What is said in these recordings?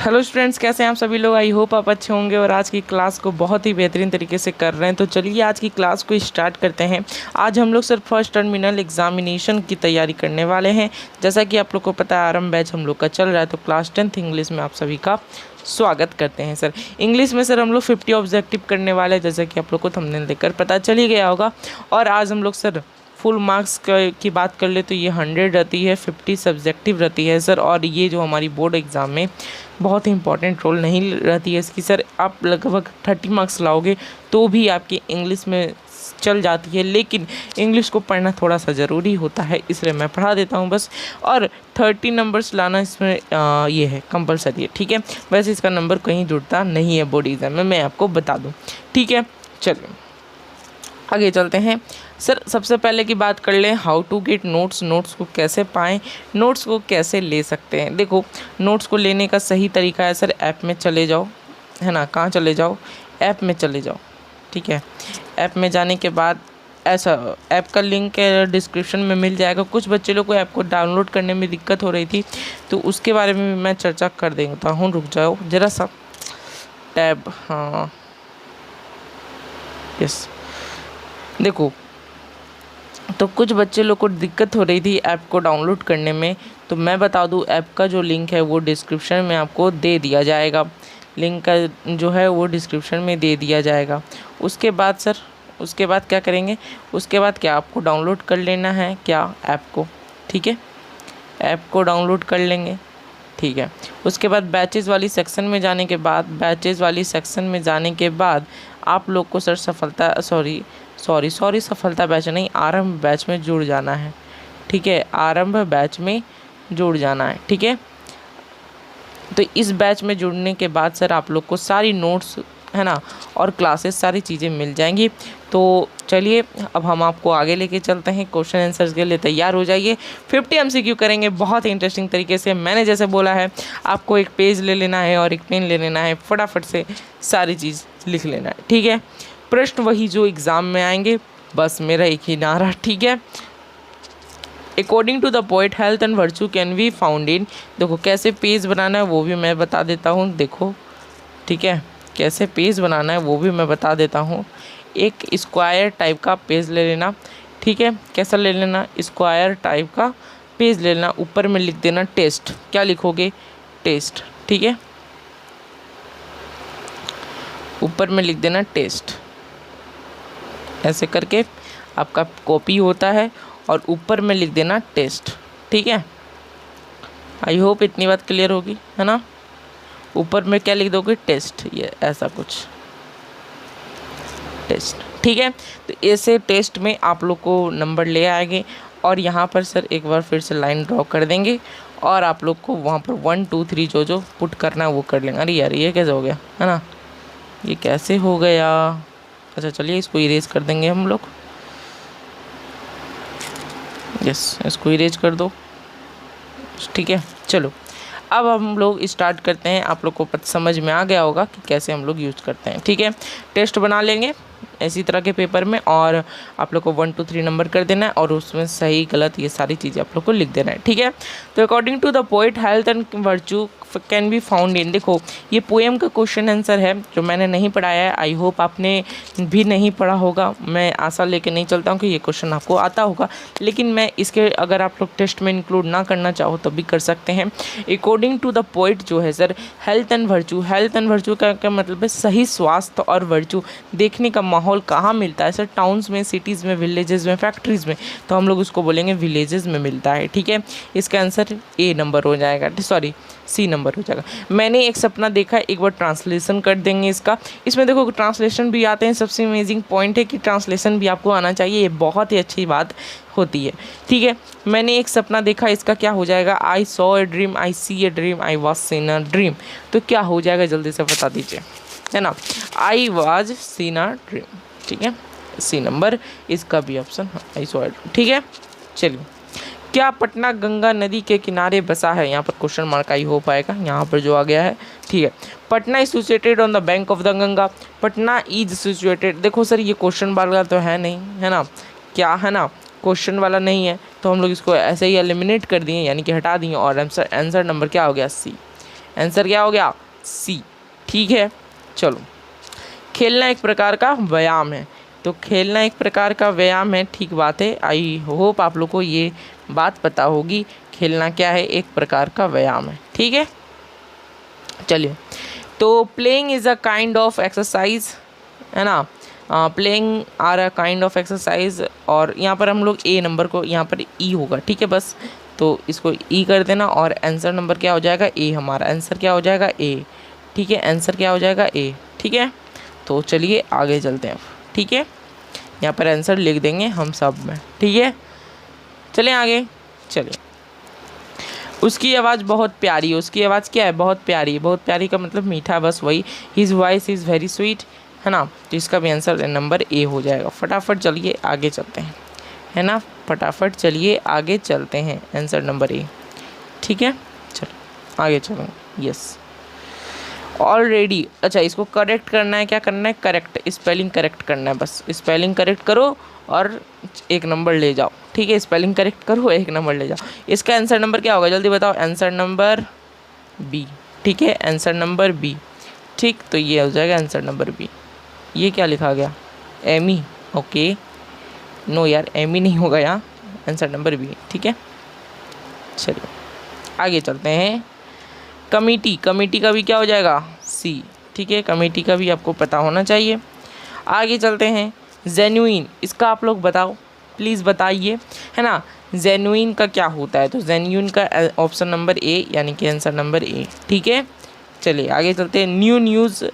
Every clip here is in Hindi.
हेलो स्टूडेंट्स, कैसे हैं आप सभी लोग। आई होप आप अच्छे होंगे और आज की क्लास को बहुत ही बेहतरीन तरीके से कर रहे हैं। तो चलिए आज की क्लास को स्टार्ट करते हैं। आज हम लोग सर फर्स्ट टर्मिनल एग्जामिनेशन की तैयारी करने वाले हैं। जैसा कि आप लोग को पता है आरंभ बैच हम लोग का चल रहा है, तो क्लास 10th इंग्लिश में आप सभी का स्वागत करते हैं। सर इंग्लिश में सर हम लोग 50 ऑब्जेक्टिव करने वाले हैं, जैसा कि आप लोग को थंबनेल देखकर पता चल ही गया होगा। और आज हम लोग सर फुल मार्क्स की बात कर ले तो ये 100 रहती है, 50 सब्जेक्टिव रहती है सर। और ये जो हमारी बोर्ड एग्ज़ाम में बहुत ही इंपॉर्टेंट रोल नहीं रहती है इसकी सर। आप लगभग 30 मार्क्स लाओगे तो भी आपकी इंग्लिश में चल जाती है, लेकिन इंग्लिश को पढ़ना थोड़ा सा ज़रूरी होता है, इसलिए मैं पढ़ा देता हूँ बस। और 30 नंबर्स लाना इसमें ये है कंपलसरी है, ठीक है। वैसे इसका नंबर कहीं जुड़ता नहीं है बोर्ड एग्ज़ाम में, मैं आपको बता दूँ, ठीक है। चलिए आगे चलते हैं सर। सबसे पहले की बात कर लें how to get notes. Notes को कैसे पाएँ, नोट्स को कैसे ले सकते हैं। देखो नोट्स को लेने का सही तरीका है सर, ऐप में चले जाओ, है ना। कहाँ चले जाओ, ऐप में चले जाओ, ठीक है। ऐप में जाने के बाद ऐसा ऐप का लिंक डिस्क्रिप्शन में मिल जाएगा। कुछ बच्चे लोग को ऐप को डाउनलोड करने में दिक्कत हो रही थी, तो उसके बारे में मैं चर्चा कर देता हूँ। रुक जाओ ज़रा सा, टैब, हाँ यस। देखो तो कुछ बच्चे लोग को दिक्कत हो रही थी ऐप को डाउनलोड करने में, तो मैं बता दूं ऐप का जो लिंक है वो डिस्क्रिप्शन में आपको दे दिया जाएगा। लिंक का जो है वो डिस्क्रिप्शन में दे दिया जाएगा। उसके बाद सर, उसके बाद क्या करेंगे, उसके बाद क्या आपको डाउनलोड कर लेना है क्या ऐप को, ठीक है। ऐप को डाउनलोड कर लेंगे, ठीक है। उसके बाद बैचेज़ वाली सेक्शन में जाने के बाद, बैचेज़ वाली सेक्शन में जाने के बाद आप लोग को सर सफलता बैच नहीं, आरंभ बैच में जुड़ जाना है, ठीक है। आरंभ बैच में जुड़ जाना है, ठीक है। तो इस बैच में जुड़ने के बाद सर आप लोग को सारी नोट्स, है ना, और क्लासेस सारी चीज़ें मिल जाएंगी। तो चलिए अब हम आपको आगे लेके चलते हैं। क्वेश्चन आंसर्स के लिए तैयार हो जाइए। 50 MCQ करेंगे बहुत ही इंटरेस्टिंग तरीके से। मैंने जैसे बोला है आपको एक पेज ले लेना है और एक पेन ले लेना है, फटाफट से सारी चीज़ लिख लेना है, ठीक है। प्रश्न वही जो एग्ज़ाम में आएंगे, बस मेरा एक ही नारा, ठीक है। According to the poet health and virtue can be found in. देखो कैसे पेज बनाना है वो भी मैं बता देता हूँ, देखो, ठीक है। कैसे पेज बनाना है वो भी मैं बता देता हूँ। एक स्क्वायर टाइप का पेज ले लेना, ठीक है। कैसा ले लेना, स्क्वायर टाइप का पेज ले लेना। ऊपर में लिख देना टेस्ट। क्या लिखोगे, टेस्ट, ठीक है। ऊपर में लिख देना टेस्ट। ऐसे करके आपका कॉपी होता है और ऊपर में लिख देना टेस्ट, ठीक है। आई होप इतनी बात क्लियर होगी, है ना। ऊपर में क्या लिख दोगे, टेस्ट, ये ऐसा कुछ टेस्ट, ठीक है। तो ऐसे टेस्ट में आप लोग को नंबर ले आएंगे और यहाँ पर सर एक बार फिर से लाइन ड्रॉ कर देंगे और आप लोग को वहाँ पर 1 2 3 जो पुट करना है वो कर लेंगे। अरे यार ये कैसे हो गया, है ना, ये कैसे हो गया। अच्छा चलिए इसको इरेज कर देंगे हम लोग, यस, इसको इरेज कर दो, ठीक है। चलो अब हम लोग स्टार्ट करते हैं। आप लोग को समझ में आ गया होगा कि कैसे हम लोग यूज़ करते हैं, ठीक है। टेस्ट बना लेंगे इसी तरह के पेपर में और आप लोग को 1 2 3 नंबर कर देना है और उसमें सही गलत ये सारी चीज़ें आप लोग को लिख देना है, ठीक है। तो according to the poet health and virtue can be found in. देखो ये पोएम का क्वेश्चन आंसर है जो मैंने नहीं पढ़ाया है। आई होप आपने भी नहीं पढ़ा होगा। मैं आशा लेके नहीं चलता हूँ कि ये क्वेश्चन आपको आता होगा, लेकिन मैं इसके अगर आप लोग टेस्ट में इंक्लूड ना करना चाहो तो भी कर सकते हैं। अकॉर्डिंग टू द पोएट जो है sir health and virtue, health and virtue का क्या मतलब है, सही स्वास्थ्य और वर्चू देखने का माहौल कहाँ मिलता है सर, टाउन्स में, सिटीज़ में, विलेजेस में, फैक्ट्रीज़ में, तो हम लोग उसको बोलेंगे विलेजेस में मिलता है, ठीक है। इसका आंसर ए नंबर हो जाएगा, सॉरी सी नंबर हो जाएगा। मैंने एक सपना देखा, एक बार ट्रांसलेशन कर देंगे इसका। इसमें देखो ट्रांसलेशन भी आते हैं, सबसे अमेजिंग पॉइंट है कि ट्रांसलेशन भी आपको आना चाहिए, ये बहुत ही अच्छी बात होती है, ठीक है। मैंने एक सपना देखा, इसका क्या हो जाएगा, I saw a dream, I see a dream, I was seen a dream. तो क्या हो जाएगा जल्दी से बता दीजिए, है ना, आई वॉज सीन अ ड्रीम, ठीक है। सी नंबर इसका भी ऑप्शन, आई सॉ, ठीक है। चलिए क्या पटना गंगा नदी के किनारे बसा है, यहाँ पर क्वेश्चन मार्क आई हो पाएगा, यहाँ पर जो आ गया है, ठीक है। Patna is situated on the bank of the Ganga. Patna is situated, देखो सर ये क्वेश्चन वाला तो है नहीं, है ना, क्या है ना, क्वेश्चन वाला नहीं है, तो हम लोग इसको ऐसे ही एलिमिनेट कर दिए, यानी कि हटा दिए और आंसर नंबर क्या हो गया, सी। आंसर क्या हो गया? सी। ठीक है, चलो। खेलना एक प्रकार का व्यायाम है, तो खेलना एक प्रकार का व्यायाम है, ठीक बात है। आई होप आप लोग को ये बात पता होगी, खेलना क्या है? एक प्रकार का व्यायाम है। ठीक है, चलिए। तो playing is a kind of exercise, है ना। Playing are a kind of exercise, और यहाँ पर हम लोग ए नंबर को, यहाँ पर ई होगा, ठीक है, बस तो इसको ई कर देना, और आंसर नंबर क्या हो जाएगा? ए। हमारा आंसर क्या हो जाएगा? ए। ठीक है, आंसर क्या हो जाएगा? ए। ठीक है, तो चलिए आगे चलते हैं। ठीक है, यहाँ पर आंसर लिख देंगे हम सब में। ठीक है, चलें आगे। चलिए, उसकी आवाज़ बहुत प्यारी है। उसकी आवाज़ क्या है? बहुत प्यारी। बहुत प्यारी का मतलब मीठा, बस वही। His voice is very sweet, है ना। तो इसका भी आंसर नंबर ए हो जाएगा। फटाफट चलिए आगे चलते हैं, है ना। फटाफट चलिए आगे चलते हैं, आंसर नंबर ए। ठीक है, चलो आगे चलो। Yes, already. अच्छा, इसको करेक्ट करना है। क्या करना है? करेक्ट, स्पेलिंग करेक्ट करना है, बस स्पेलिंग करेक्ट करो और एक नंबर ले जाओ। ठीक है, स्पेलिंग करेक्ट करो, एक नंबर ले जाओ। इसका आंसर नंबर क्या होगा? जल्दी बताओ। Answer number B. ठीक है, आंसर नंबर बी। ठीक, तो ये हो जाएगा आंसर नंबर बी। ये क्या लिखा गया? एमी। ओके, नो यार, एमी नहीं होगा यहाँ, आंसर नंबर बी। ठीक है, चलिए आगे चलते हैं। कमिटी। कमिटी का भी क्या हो जाएगा? सी। ठीक है, कमिटी का भी आपको पता होना चाहिए। आगे चलते हैं। जेन्युइन, इसका आप लोग बताओ, प्लीज़ बताइए, है ना। जेन्युइन का क्या होता है? तो जेन्युइन का ऑप्शन नंबर ए, यानी कि आंसर नंबर ए। ठीक है, चलिए आगे चलते हैं। New news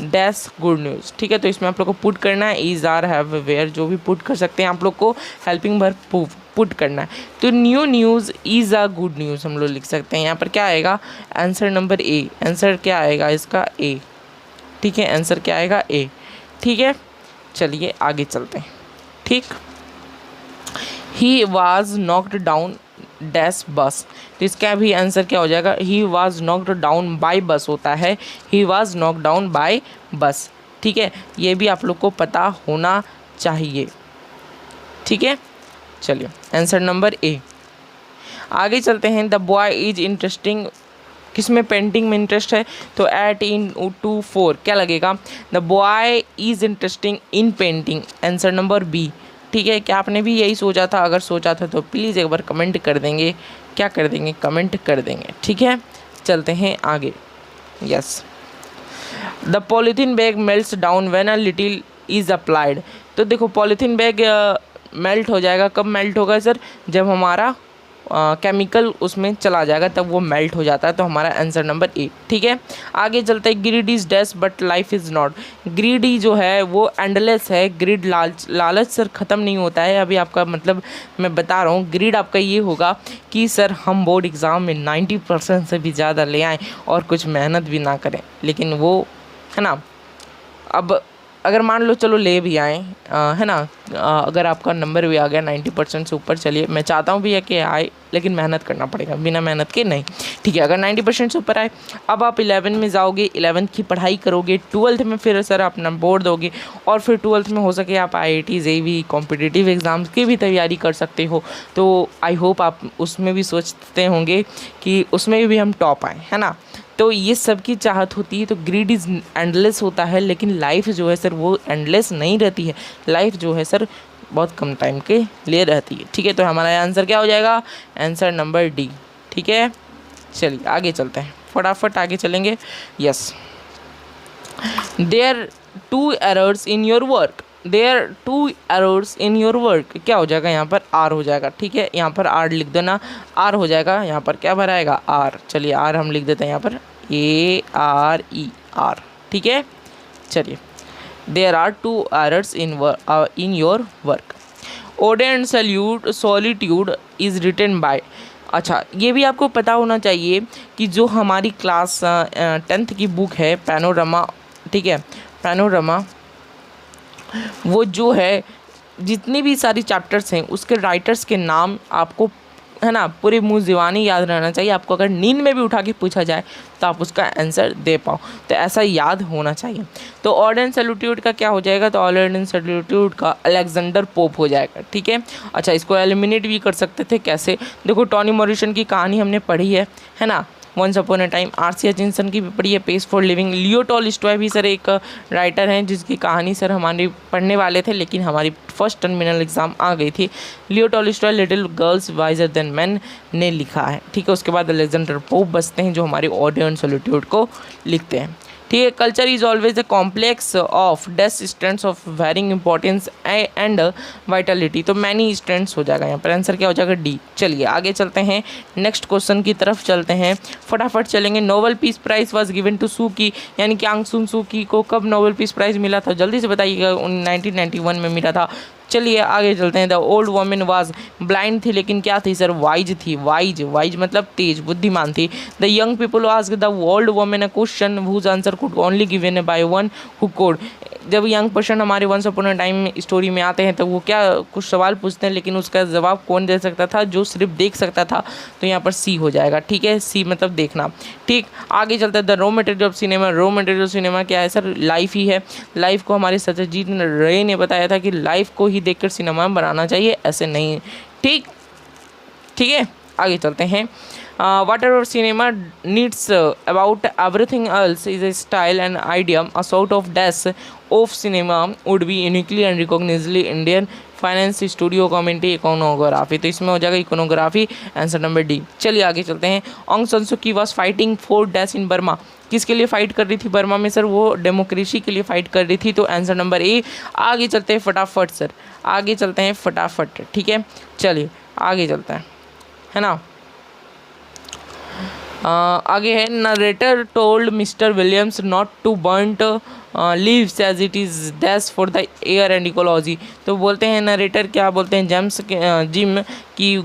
dash good news. ठीक है, तो इसमें आप लोग को पुट करना है इज़, आर, हैव, वेयर, जो भी पुट कर सकते हैं आप लोग को, हेल्पिंग वर्ब पुट करना है। तो new news is a good news हम लोग लिख सकते हैं। यहाँ पर क्या आएगा? Answer number A. आंसर क्या आएगा इसका? ए। ठीक है, आंसर क्या आएगा? ए। ठीक है, चलिए आगे चलते हैं। ठीक, he was knocked down dash बस। तो इसका भी आंसर क्या हो जाएगा? He was knocked down by बस होता है, he was knocked down by बस। ठीक है, ये भी आप लोग को पता होना चाहिए। ठीक है, चलिए आंसर नंबर ए। आगे चलते हैं। द बॉय इज इंटरेस्टिंग, किसमें? पेंटिंग में इंटरेस्ट है, तो एट इन टू 4 क्या लगेगा? The boy is interesting in painting, answer number B. ठीक है, क्या आपने भी यही सोचा था? अगर सोचा था तो प्लीज़ एक बार कमेंट कर देंगे। क्या कर देंगे? कमेंट कर देंगे। ठीक है, चलते हैं आगे। Yes, the polythene bag melts down when a little is applied. तो देखो, पॉलीथीन बैग मेल्ट हो जाएगा। कब मेल्ट होगा सर? जब हमारा केमिकल उसमें चला जाएगा, तब वो मेल्ट हो जाता है। तो हमारा आंसर नंबर ए। ठीक है, आगे चलते हैं। Grid is dash but life is not. Greedy जो है वो एंडलेस है। ग्रीड लालच सर ख़त्म नहीं होता है। अभी आपका मतलब मैं बता रहा हूँ, ग्रीड आपका ये होगा कि सर हम बोर्ड एग्ज़ाम में 90% से भी ज़्यादा ले आएँ और कुछ मेहनत भी ना करें, लेकिन वो, है ना। अब अगर मान लो चलो ले भी आए, है ना, अगर आपका नंबर भी आ गया 90% से ऊपर, चलिए मैं चाहता हूँ भैया कि आए, लेकिन मेहनत करना पड़ेगा, बिना मेहनत के नहीं। ठीक है, अगर 90% से ऊपर आए, अब आप 11 में जाओगे, 11th की पढ़ाई करोगे, 12th में फिर सर अपना बोर्ड दोगे, और फिर 12th में हो सके आप IIT JEE कॉम्पिटिटिव एग्ज़ाम्स की भी तैयारी कर सकते हो। तो आई होप आप उसमें भी सोचते होंगे कि उसमें भी हम टॉप आएँ, है ना। तो ये सब की चाहत होती है। तो ग्रीड इज़ एंडलेस होता है, लेकिन लाइफ जो है सर वो एंडलेस नहीं रहती है। लाइफ जो है सर बहुत कम टाइम के लिए रहती है। ठीक है, तो हमारा आंसर क्या हो जाएगा? Answer number D. ठीक है, चलिए आगे चलते हैं, फटाफट आगे चलेंगे। Yes, there 2 errors in your work. There 2 errors in your work, क्या हो जाएगा? यहाँ पर आर हो जाएगा। ठीक है, यहाँ पर आर लिख देना, आर हो जाएगा। यहाँ पर क्या भराएगा? आर। चलिए आर हम लिख देते हैं यहाँ पर, ARE, आर। ठीक है, चलिए। There are 2 errors in your work. Ode and salute solitude is written by. अच्छा, ये भी आपको पता होना चाहिए कि जो हमारी क्लास 10th की बुक है पैनोरमा, ठीक है, पैनोरमा, वो जो है जितनी भी सारी चैप्टर्स हैं उसके राइटर्स के नाम आपको, है ना, पूरी मुँह ज़बानी याद रहना चाहिए। आपको अगर नींद में भी उठा के पूछा जाए तो आप उसका आंसर दे पाओ, तो ऐसा याद होना चाहिए। तो ऑड एंड सैल्यूट्यूड का क्या हो जाएगा? तो ऑड एंड सैल्यूट्यूड का अलेक्जेंडर पोप हो जाएगा। ठीक है, अच्छा, इसको एलिमिनेट भी कर सकते थे। कैसे? देखो, टॉनी मॉरिसन की कहानी हमने पढ़ी है ना। Once upon a time. R C. Hutchinson की भी पढ़ी है, pace for living. Leo Tolstoy भी सर एक राइटर हैं जिसकी कहानी सर हमारी पढ़ने वाले थे, लेकिन हमारी फर्स्ट टर्मिनल एग्जाम आ गई थी। लियो Tolstoy little girls visor then man ने लिखा है, ठीक है। उसके बाद अलेक्जेंडर पोप बसते हैं जो हमारे ऑडियो एंड सॉलिट्यूड को लिखते हैं, ठीक है। Culture is always the complex of these strengths of varying importance and vitality. तो मैनी स्ट्रेंथ्स हो जाएगा यहाँ पर, आंसर क्या हो जाएगा डी। चलिए आगे चलते हैं, नेक्स्ट क्वेश्चन की तरफ चलते हैं, फटाफट चलेंगे। Nobel peace prize was given to Suu Kyi, यानी कि आंग सुन सू की को कब नोबेल पीस प्राइज मिला था, जल्दी से बताइएगा। 1991 में मिला था। चलिए आगे चलते हैं। The old women was blind थी, लेकिन क्या थी सर, वाइज थी। वाइज मतलब तेज, बुद्धिमान थी। The young people ask the old women a question whose answer could only given by one who could. जब यंग पर्सन हमारे once upon a time story में आते हैं तो वो क्या कुछ सवाल पूछते हैं, लेकिन उसका जवाब कौन दे सकता था, जो सिर्फ देख सकता था। तो यहाँ पर सी हो जाएगा, ठीक है। सी मतलब देखना, ठीक। आगे चलते हैं। The raw material of cinema. Raw material of cinema क्या है सर, लाइफ ही है। लाइफ को हमारे सत्यजीत रे ने बताया था कि लाइफ को ही देखकर सिनेमा बनाना चाहिए, ऐसे नहीं, ठीक है। आगे चलते हैं। whatever cinema needs about everything else is a style and idiom, a sort of dash of cinema would be uniquely and recognizably Indian finance, studio commentary, iconography. तो इसमें हो जाएगा इकोनोग्राफी, आंसर नंबर डी। चलिए आगे चलते हैं। ऑंग सान सू की was fighting for dash in Burma. किसके लिए फाइट कर रही थी बर्मा में सर, वो डेमोक्रेसी के लिए फाइट कर रही थी। तो आंसर नंबर ए। आगे चलते हैं फटाफट सर, आगे चलते हैं फटाफट, ठीक है। चलिए आगे चलते हैं, है ना। आगे है, narrator told Mister Williams not to burnt leaves as it is dash for the air and ecology. तो बोलते हैं नरेटर, क्या बोलते हैं, जिम की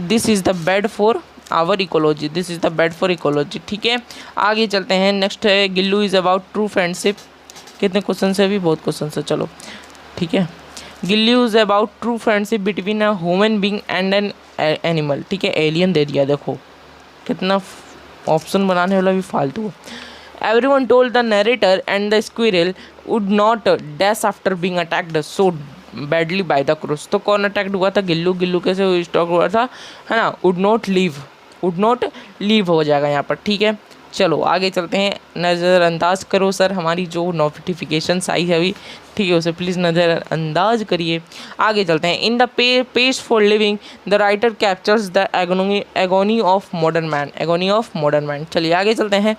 this is the bad for our ecology, this is the bad for ecology, ठीक है। आगे चलते हैं। नेक्स्ट है, Gillu is about true friendship. कितने क्वेश्चन है, भी बहुत क्वेश्चन है, चलो ठीक है। Gillu is about true friendship between a human being and an animal, ठीक है। एलियन दे दिया, देखो कितना ऑप्शन बनाने वाला भी फालतू है। Everyone told the narrator and the squirrel would not dash after being attacked so badly by the क्रूस। तो कौन अटैक्ड हुआ था, गिल्लू। गिल्लू कैसे स्टॉक हुआ था, है ना। वुड नॉट लीव हो जाएगा यहाँ पर, ठीक है। चलो आगे चलते हैं। नज़रअंदाज करो सर हमारी जो नोटिफिकेशन आई है अभी, ठीक है, उसे प्लीज़ नज़रअंदाज करिए। आगे चलते हैं। In the page for living the writer captures the agony of modern man, agony of modern man. चलिए आगे चलते हैं।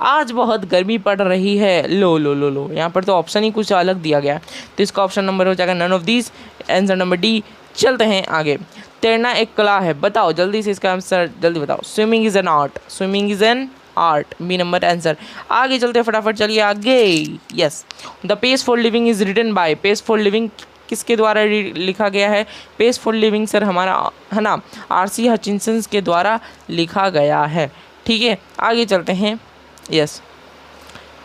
आज बहुत गर्मी पड़ रही है, लो यहाँ पर तो ऑप्शन ही कुछ अलग दिया गया, तो इसका ऑप्शन नंबर हो जाएगा none of these, answer number D. चलते हैं आगे। तैरना एक कला है, बताओ जल्दी से इसका आंसर, जल्दी बताओ। Swimming is an art, swimming is an art, B number answer. आगे चलते फटाफट, चलिए आगे। Yes, the pace for living is written by, pace for living किसके द्वारा लिखा गया है, पेस फॉर लिविंग सर हमारा, है ना, आर.सी. हचिंसन के द्वारा लिखा गया है, ठीक है। आगे चलते हैं। यस,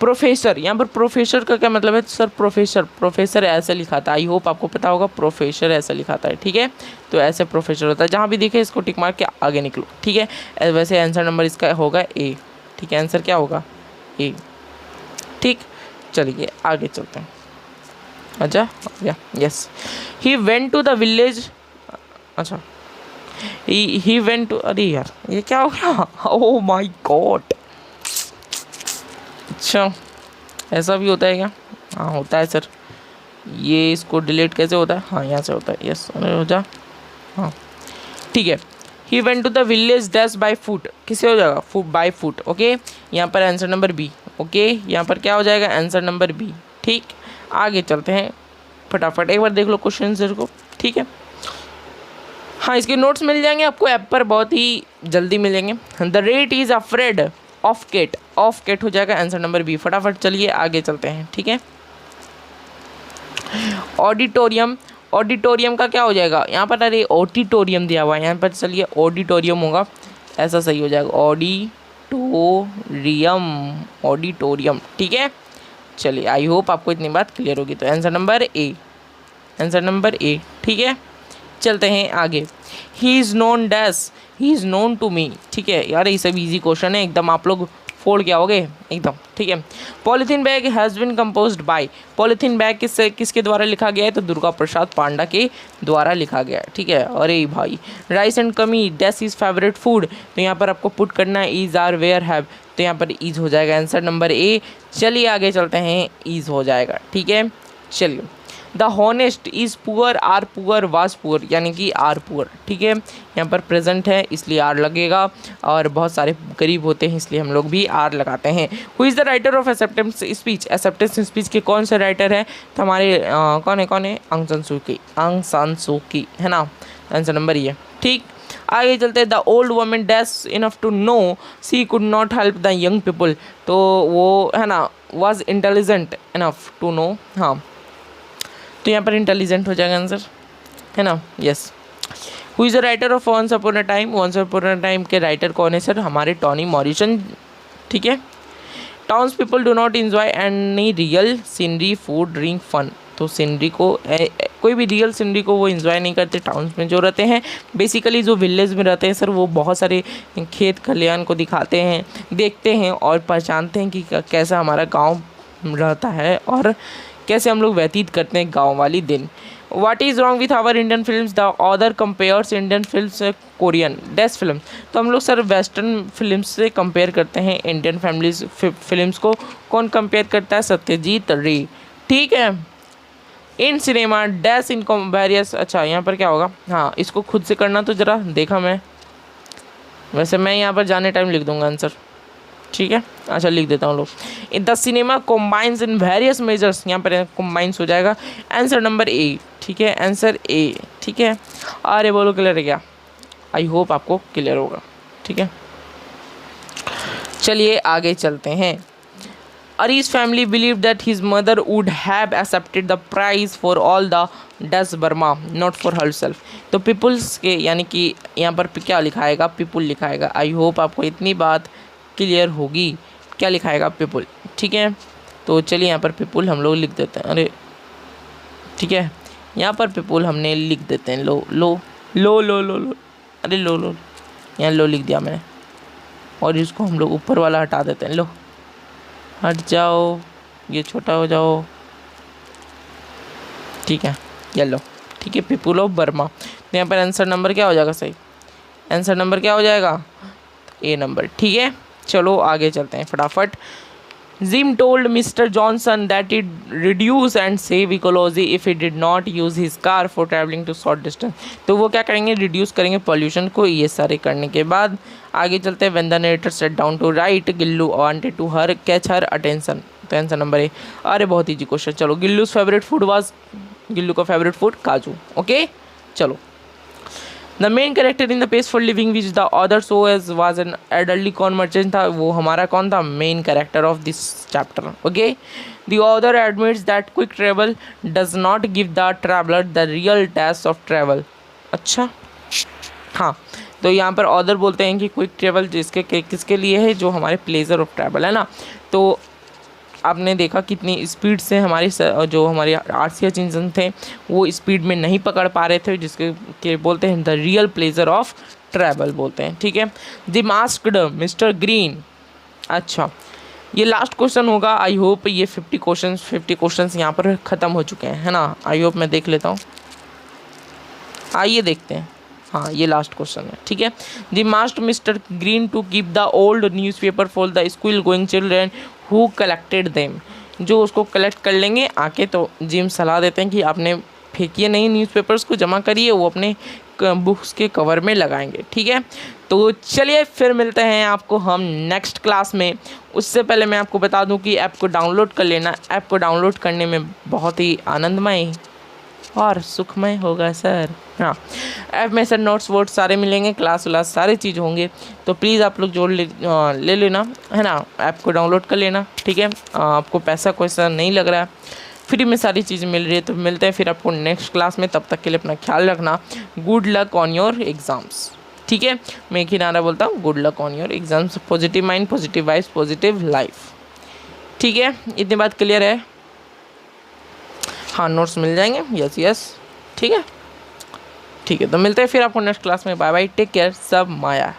प्रोफेसर, यहाँ पर प्रोफेसर का क्या मतलब है सर, प्रोफेसर ऐसे लिखा था, आई होप आपको पता होगा, प्रोफेसर ऐसा लिखा था, ठीक है। तो ऐसे प्रोफेसर होता है, जहाँ भी दिखे इसको टिक मार के आगे निकलो, ठीक है। वैसे आंसर नंबर इसका होगा ए, ठीक है। आंसर क्या होगा, ए, ठीक। चलिए आगे चलते हैं। अच्छा yes, he went to the village, अच्छा ही वेंट टू, अरे यार ये क्या हो गया, ओह माय गॉड। अच्छा ऐसा भी होता है क्या, हाँ होता है सर। ये इसको डिलीट कैसे होता है, हाँ यहाँ से होता है, यस हो जा, हाँ ठीक है। He went to the village dash by foot, किससे हो जाएगा, बाय फुट, ओके। यहाँ पर आंसर नंबर बी, ओके। यहाँ पर क्या हो जाएगा, आंसर नंबर बी, ठीक। आगे चलते हैं फटाफट, एक बार देख लो क्वेश्चन आंसर को, ठीक है। हाँ इसके नोट्स मिल जाएंगे आपको ऐप पर, बहुत ही जल्दी मिलेंगे। The rat is afraid of cat, of cat हो जाएगा आंसर नंबर बी। फटाफट चलिए आगे चलते हैं, ठीक है। ऑडिटोरियम, ऑडिटोरियम का क्या हो जाएगा यहाँ पर, अरे ऑडिटोरियम दिया हुआ है यहाँ पर, चलिए ऑडिटोरियम होगा, ऐसा सही हो जाएगा, ऑडिटोरियम, ठीक है। चलिए आई होप आपको इतनी बात क्लियर होगी। तो answer number A, answer number A, ठीक है। चलते हैं आगे। He is known dash, he is known to me, ठीक है यार, ये सब इजी क्वेश्चन है एकदम, आप लोग फोल्ड क्या हो गए एकदम, ठीक है। Polythene bag has been composed bye, polythene bag किसके द्वारा लिखा गया है, तो दुर्गा प्रसाद पांडा के द्वारा लिखा गया है, ठीक है। अरे भाई, राइस एंड कमी डैश इज फेवरेट फूड, तो यहाँ पर आपको पुट करना है इज आर वेयर हैव, तो यहाँ पर ईज हो जाएगा आंसर नंबर ए। चलिए आगे चलते हैं, ईज हो जाएगा, ठीक है। चलिए, the honest is poor are poor was poor, यानी कि आर पुअर, ठीक है। यहाँ पर प्रेजेंट है इसलिए आर लगेगा, और बहुत सारे गरीब होते हैं इसलिए हम लोग भी आर लगाते हैं। Who is the writer of acceptance speech, acceptance speech के कौन से राइटर है, तो हमारे कौन है आंग सान सू की, है ना, आंसर नंबर ये, ठीक। आगे चलते हैं, the old woman dash enough to know she could not help the young people, तो वो है ना was intelligent enough to know, हाँ, तो यहाँ पर इंटेलिजेंट हो जाएगा आंसर, है ना, yes. Who is the writer of once upon a time, once upon a time के राइटर कौन है सर, हमारे टॉनी मॉरिसन, ठीक है। Towns people do not enjoy any real scenery food drink fun, तो सीनरी को कोई भी रियल सीनरी को वो इन्जॉय नहीं करते। टाउन्स में जो रहते हैं बेसिकली, जो विलेज में रहते हैं सर, वो बहुत सारे खेत खलिहान को दिखाते हैं, देखते हैं और पहचानते हैं कि कैसा हमारा गाँव रहता है और कैसे हम लोग व्यतीत करते हैं गाँव वाली दिन। What is wrong with our Indian films? The author compares Indian films Korean dash film, तो हम लोग सर वेस्टर्न फिल्म्स से कंपेयर करते हैं इंडियन फैमिलीज फिल्म्स को। कौन कंपेयर करता है, सत्यजीत रे, ठीक है। In cinema dash in various, अच्छा यहाँ पर क्या होगा, हाँ इसको खुद से करना तो ज़रा देखा मैं, वैसे मैं यहाँ पर जाने टाइम लिख दूंगा आंसर, ठीक है। अच्छा लिख देता हूँ लोग, in the cinema combines in various measures, यहाँ पर कॉम्बाइंस हो जाएगा आंसर नंबर ए, ठीक है, आंसर ए, ठीक है। अरे बोलो क्लियर है क्या, आई होप आपको क्लियर होगा, ठीक है। चलिए आगे चलते हैं। Ari's family believed that his mother would have accepted the prize for all the does Burma not for herself, तो पीपुल्स के यानी कि यहाँ पर क्या लिखाएगा, पीपुल लिखाएगा। आई होप आपको इतनी बात क्लियर होगी, क्या लिखाएगा, पीपुल, ठीक है। तो चलिए यहाँ पर पीपुल हम लोग लिख देते हैं, अरे ठीक है, यहाँ पर पीपुल हमने लिख देते हैं, लो लो लो लो लो लो, अरे लो लो, यहाँ लो लिख दिया मैंने, और इसको हम लोग ऊपर वाला हटा देते हैं, लो हट जाओ, ये छोटा हो जाओ, ठीक है, ये लो, ठीक है, पीपुल ऑफ बर्मा। तो यहाँ पर आंसर नंबर क्या हो जाएगा, सही आंसर नंबर क्या हो जाएगा, ए नंबर, ठीक है। चलो आगे चलते हैं फटाफट। Jim told Mister Johnson that it reduce and save ecology if it did not use his car for travelling to short distance, तो वो क्या करेंगे, रिड्यूस करेंगे पॉल्यूशन को। ये सारे करने के बाद आगे चलते हैं। When the narrator set down to write, Gillu wanted to her catch her attention, तो आंसर नंबर ए। अरे बहुत ईजी क्वेश्चन, चलो Gillu's favourite food was, Gillu का फेवरेट फूड काजू, ओके। चलो, the main character in the pace for living which the other so age was an adultly कौन मर्चेंट था, वो हमारा कौन था, main character of this chapter, okay. The other admits that quick travel does not give the traveller the real taste of travel, अच्छा हाँ, तो यहाँ पर ऑदर बोलते हैं कि क्विक ट्रेवल किसके लिए है, जो हमारे प्लेजर ऑफ ट्रैवल है ना। तो आपने देखा कितनी स्पीड से हमारी जो हमारे आरसीएच इंजन थे वो स्पीड में नहीं पकड़ पा रहे थे, जिसके के बोलते हैं the real pleasure of travel बोलते हैं, ठीक है। द मास्क्ड मिस्टर ग्रीन, अच्छा ये लास्ट क्वेश्चन होगा। आई होप ये 50 क्वेश्चंस यहाँ पर ख़त्म हो चुके हैं, है ना। आई होप मैं देख लेता हूँ, आइए देखते हैं। हाँ ये लास्ट क्वेश्चन है, ठीक है। The must Mister Green to keep the old newspaper for the school going children who collected them, जो उसको कलेक्ट कर लेंगे आके, तो जिम सलाह देते हैं कि आपने फेंकिए नहीं न्यूज़पेपर्स को, जमा करिए, वो अपने बुक्स के कवर में लगाएंगे, ठीक है। तो चलिए फिर मिलते हैं आपको हम नेक्स्ट क्लास में। उससे पहले मैं आपको बता दूं कि ऐप को डाउनलोड कर लेना। ऐप को डाउनलोड करने में बहुत ही आनंदमय और सुखमय होगा सर, हाँ। ऐप में सर नोट्स वोट्स सारे मिलेंगे, क्लास व्लास सारे चीज़ होंगे, तो प्लीज़ आप लोग जोड़ ले लेना, है ना। ऐप को डाउनलोड कर लेना, ठीक है। आपको पैसा कोई सा नहीं लग रहा है, फ्री में सारी चीज़ें मिल रही है। तो मिलते हैं फिर आपको नेक्स्ट क्लास में, तब तक के लिए अपना ख्याल रखना। Good luck on your exams, ठीक है। मैं एक ही नारा बोलता हूँ, good luck on your exams, positive mind, positive vibes, positive life, ठीक है। इतनी बात क्लियर है, हाँ नोट्स मिल जाएंगे, यस यस, ठीक है ठीक है। तो मिलते हैं फिर आपको नेक्स्ट क्लास में, बाय बाय, टेक केयर, सब माया।